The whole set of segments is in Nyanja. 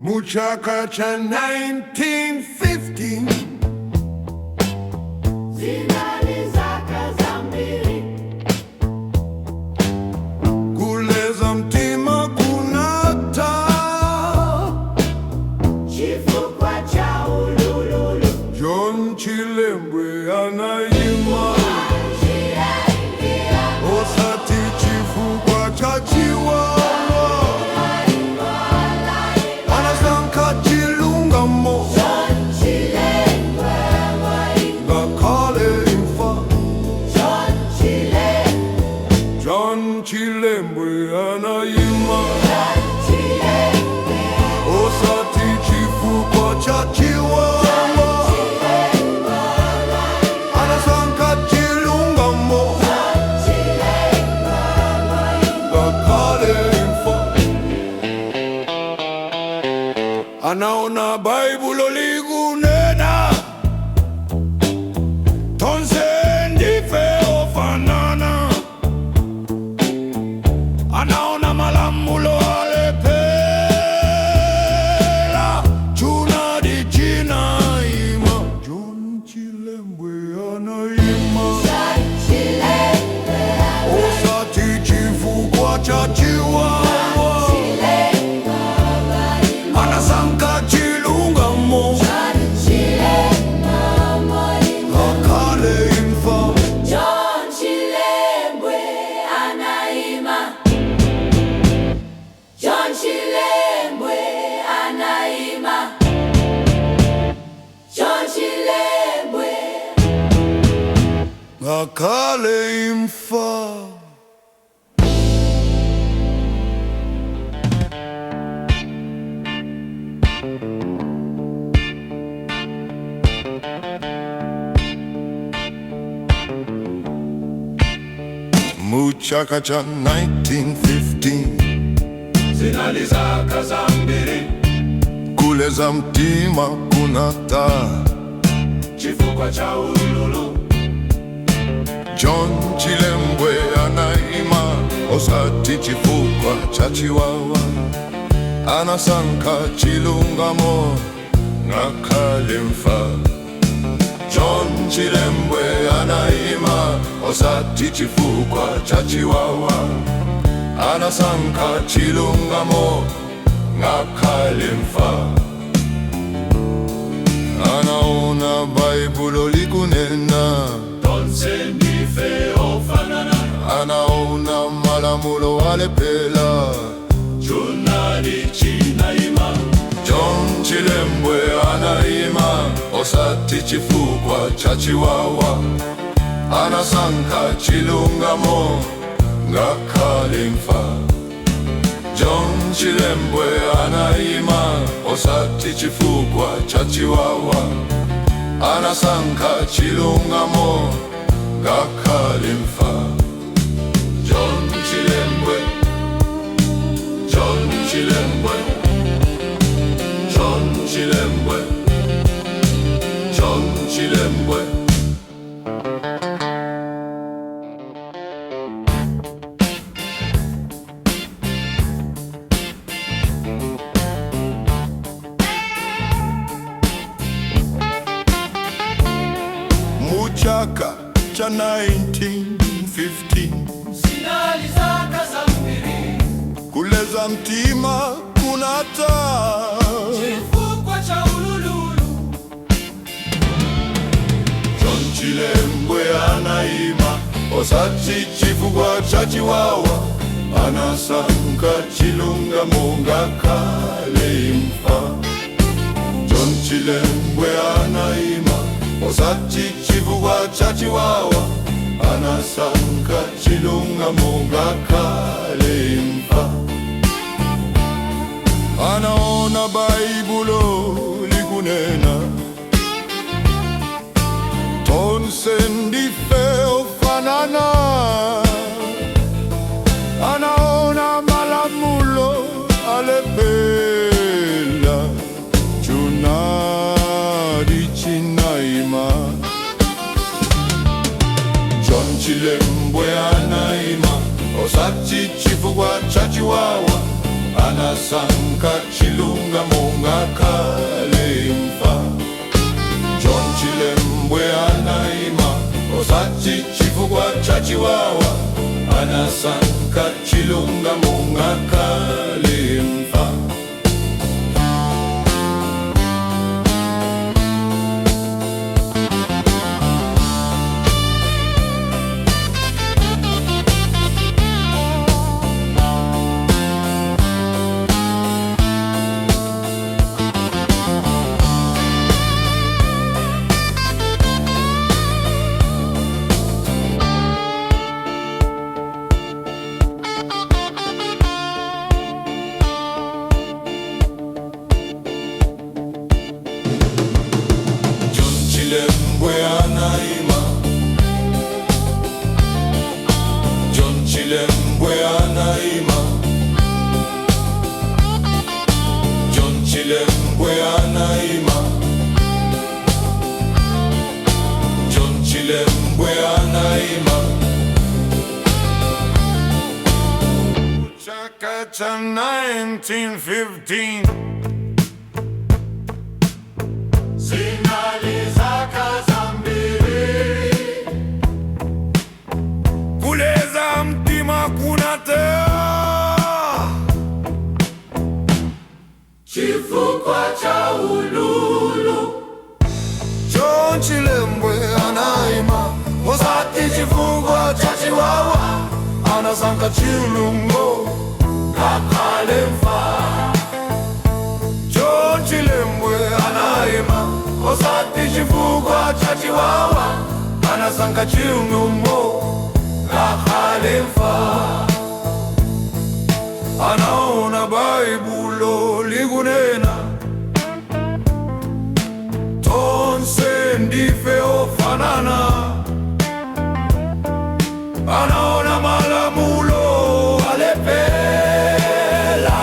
Muchaka cha 1915 zinalizaka za mbili kule za mtima kuna taa chifukwa cha ulululu John Chilembwe anaimba osati chifukwa cha chiwawa anasanka chilungamo ngakale imfa John Chilembwe anaimba osati chifukwa cha chiwawa anasanka chilungamo ngakale imfa anaona Baibulo likunena tonse ndife ofanana anaona malamulo alepela chuna di china ima John Chilembwe anaima osati chifukwa cha chiwawa anasanka chilungamo ngakale imfa John Chilembwe anaima John Chilembwe anaima John Chilembwe ngakale imfa Muchaka cha 1915 zinalizaka za mbili kule za mtima kuna taa chifukwa cha ululu John Chilembwe anaima osati chifukwa cha chiwawa anasanka chilungamo ngakale imfa John Chilembwe anaima osati chifukwa cha chiwawa anasanka chilungamo ngakale imfa anaona Baibulo likunena tonse ndife ofanana anaona malamulo alepela chuna di china ima John Chilembwe anaima osati chifukwa cha chiwawa anasanka chilungamo ngakale imfa John Chilembwe anaima osati chifukwa cha chiwawa anasanka chilungamo ngakale imfa John Chilembwe John Chilembwe John Chilembwe John Chilembwe Muchaka cha 1915 zinalizaka za mbili kule za mtima kuna taa chifukwa cha ulululu John Chilembwe anaima osati chifukwa cha chiwawa anasanka chilungamo ngakale imfa John Chilembwe anaima osati chifukwa cha chiwawa anasanka chilungamo ngakale imfa anaona Baibulo likunena tonse ndife ofanana anaona malamulo alepela chuna di chinaima John Chilembwe anaima osati chifukwa cha chiwawa anasanka chilungamo ngakalemfa. John Chilembwe anaima osati chifukwa cha chiwawa, anasanka chilungamo ngakalemfa. Chilembwe anaima, John Chilembwe anaima, John Chilembwe anaima, John Chilembwe anaima. Chaka cha 1915 zinalizaka zambiri, kuleza mtima kunatea, chifukwa cha ululu. John Chilembwe anaima osati chifukwa cha chiwawa, anasanka chilungo ngakalemfa. John Chilembwe anaima osati chifukwa cha chiwawa, anasanka chilungo ngakalemfa. Anaona Baibulo likunena tonse ndife ofanana, anaona malamulo alepela,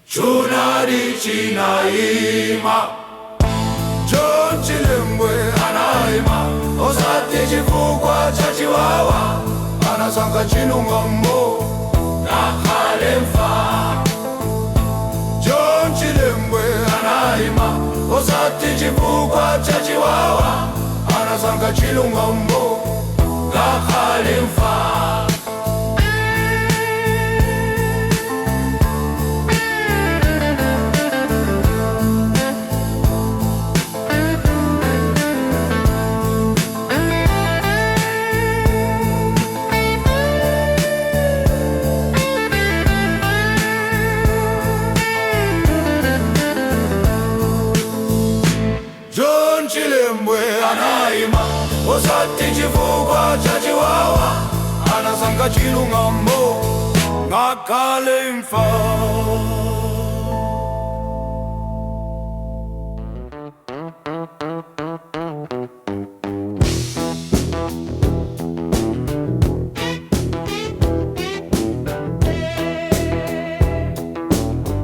chonari chinaima. John Chilembwe anaima osati chifukwa cha chiwawa, anasanka chilungamo ngakalemfa. John Chilembwe anaima osati chifukwa cha chiwawa, anasanka chilungamo ngakalemfa. John Chilembwe anaima osati chifukwa cha chiwawa, anasanka chilungamo ngakalemfa.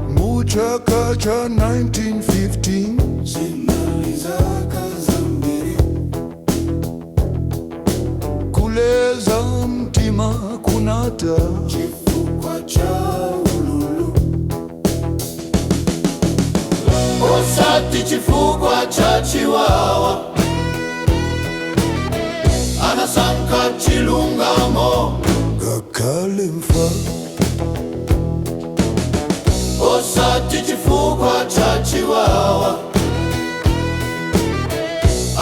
Muchaka cha 1915 zinalizaka zambiri, kuleza mtima kunata, chifukwa cha ululu. Osati chifukwa cha chiwawa, anasanka chilungamo ngakalemfa. Osati chifukwa cha chiwawa,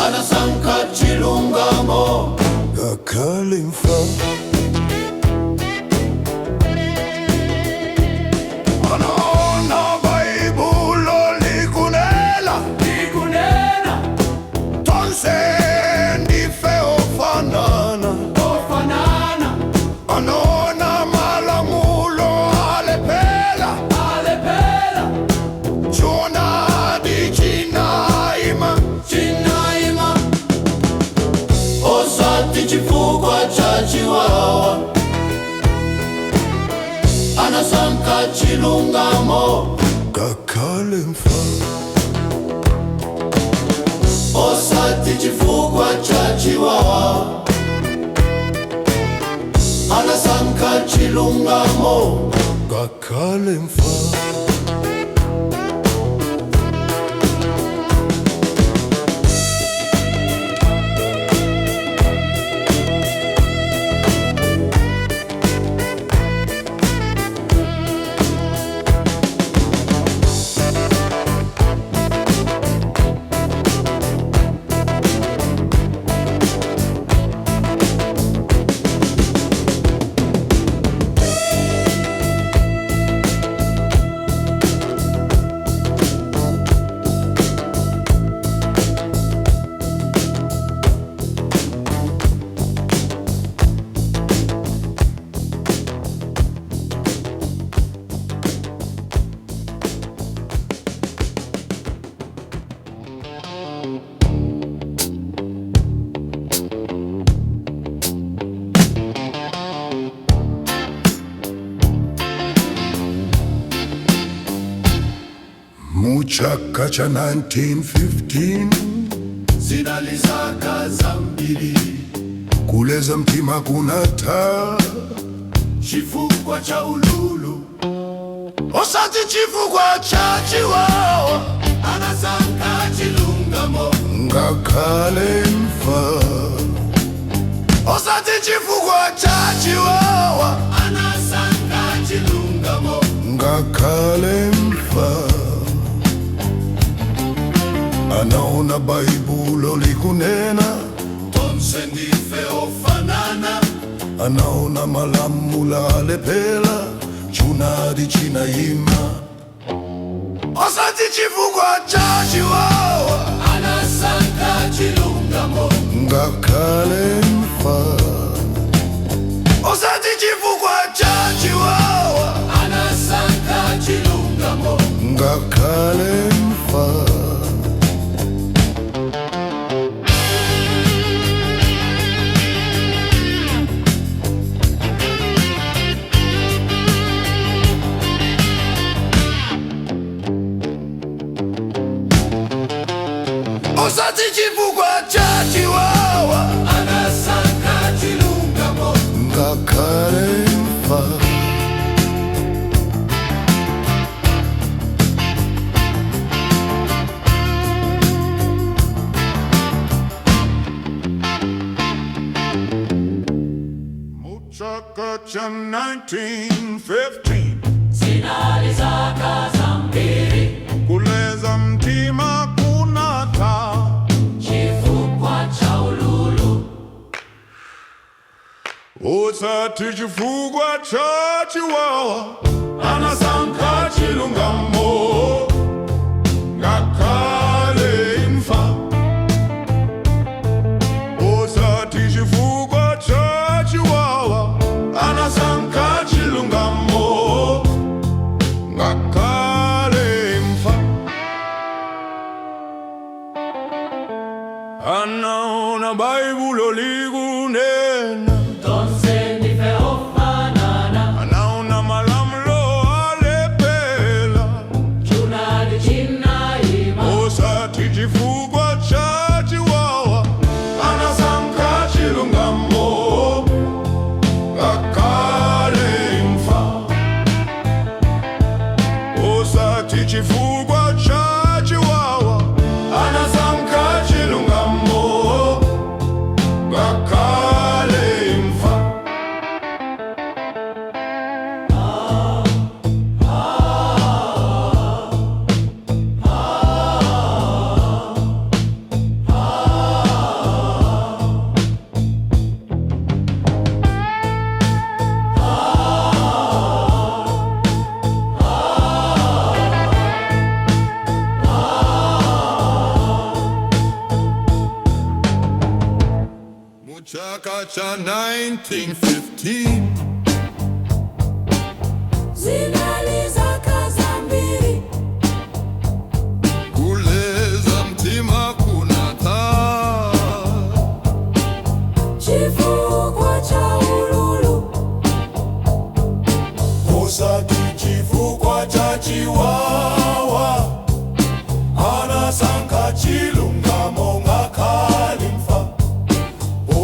anasanka chilungamo ngakalemfa. Anaona Baibulo likunena tonse ndife ofanana, anaona malamulo alepela, chonadi chinaima. Osati chifukwa cha chiwawa, anasanka chilungamo ngakalemfa. Osati chifukwa cha chiwawa, anasanka chilungamo ngakale mfa. Muchaka cha 1915 zinalizaka zambiri, kuleza mtima kuna taa, chifukwa cha ululu. Osati chifukwa cha chiwawa, anasanka chilungamo ngakale mfa. Osati chifukwa cha chiwawa, anasanka chilungamo ngakale mfa. Anaona Baibulo likunena tonse ndife ofanana. anaona malamula alepela chunadi chinayima. Osati chifukwa cha chiwawa, anasanka chilungamo ngakale mfa. Osati chifukwa cha chiwawa, anasanka chilungamo ngakale mfa. Osati chifukwa cha chiwawa, anasanka chilungamo ngakale mfa. Muchaka cha 1915 zinalizaka zambiri, kuleza mtima kuna taa, chifukwa cha ululu. osati chifukwa cha chiwawa, anasanka chilungamo ngakale mfa. Osati chifukwa cha chiwawa, anasanka chilungamo ngakale mfa. Anaona Baibulo likunena Tonse ndife ofanana, anaona malamulo alepela. chunadi chinayima. Osati chifukwa cha chiwawa, anasanka chilungamo ngakale mfa. Osati chifukwa cha chiwawa, anasanka chilungamo ngakale mfa. Muchaka cha 1915 Zinalizaka zambiri, kuleza mtima kuna taa, chifukwa cha ululu. osati chifukwa cha chiwawa, anasanka chilungamo ngakale mfa.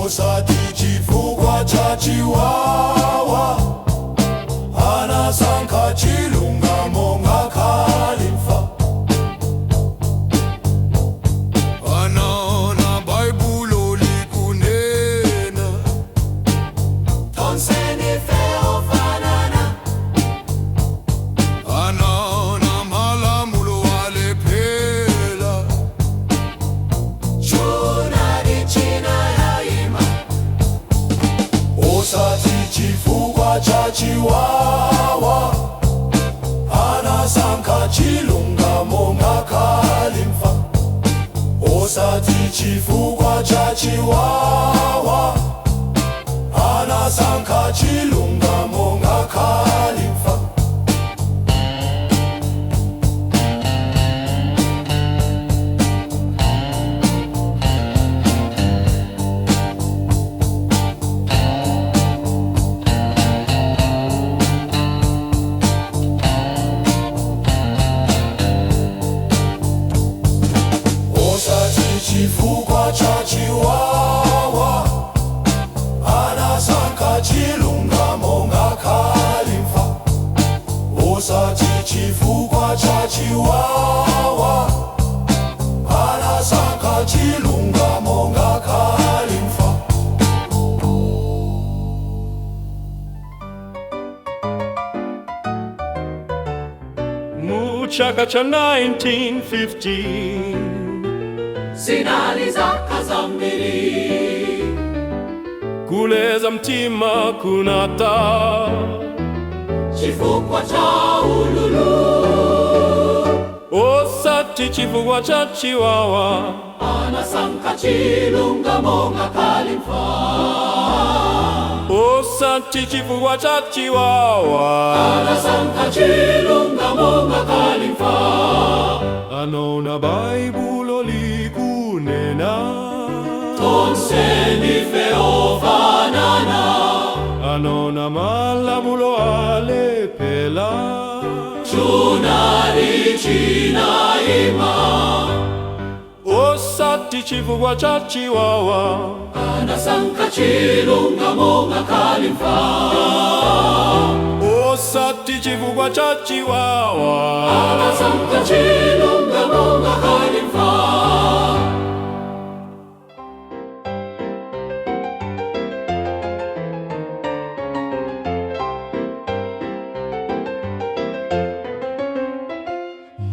Osati chifukwa cha chiwawa, anasanka anasankha chilungamo ngakhalimfa. Anaona Baibulo likunena tonse nife ofanana. anaona malamulo alephela. Chunali china yaima. Osati chifukwa cha chiwawa anasankha chilungamo ngakhalimfa. Osati chifukwa cha chiwawa anasankha chilungamo ngakhalimfa. Osati chifukwa cha chiwawa anasankha chilungamo ngakhalimfa. Osati chifukwa cha chiwawa anasankha chilungamo ngakhalimfa. Muchaka cha 1950 Zinali zaka zambiri. kuleza mtima kunata. Chifukwa cha ululu Osati chifukwa cha chiwawa anasankha chilungamo ngakhalimfa. Osati chifukwa cha chiwawa Anasankha chilungamo ngakhalimfa. anaona Baibulo likunena. Tonse nife ofanana. Anaona malamulo alephela. Chunali china ima. Osati chifukwa cha chiwawa Anasankha chilungamo ngakhalimfa. Osati chifukwa cha chiwawa Anasankha chilungamo ngakhalimfa.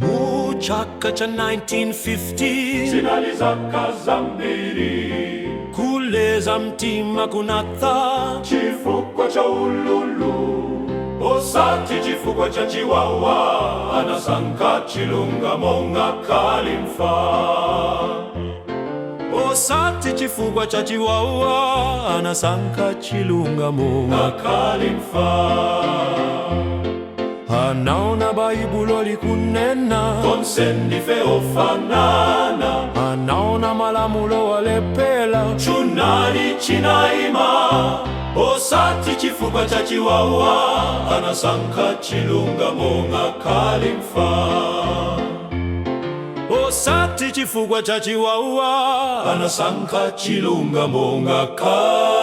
Muchaka cha 1950 Zinali zaka zambiri. kuleza mtima kunata. Chifukwa cha ululu osati chifukwa cha chiwawa anasankha chilungamo ngakhalimfa. Osati chifukwa cha chiwawa anasankha chilungamo Ngakhalimfa. anaona Baibulo likunena. Tonse ndife ofanana. Anaona malamulo alephela. Chunali chinaima. Osati chifukwa cha chiwawa anasankha chilungamo ngakhalimfa. Osati chifukwa cha chiwawa Anasankha chilungamo ngakhalimfa.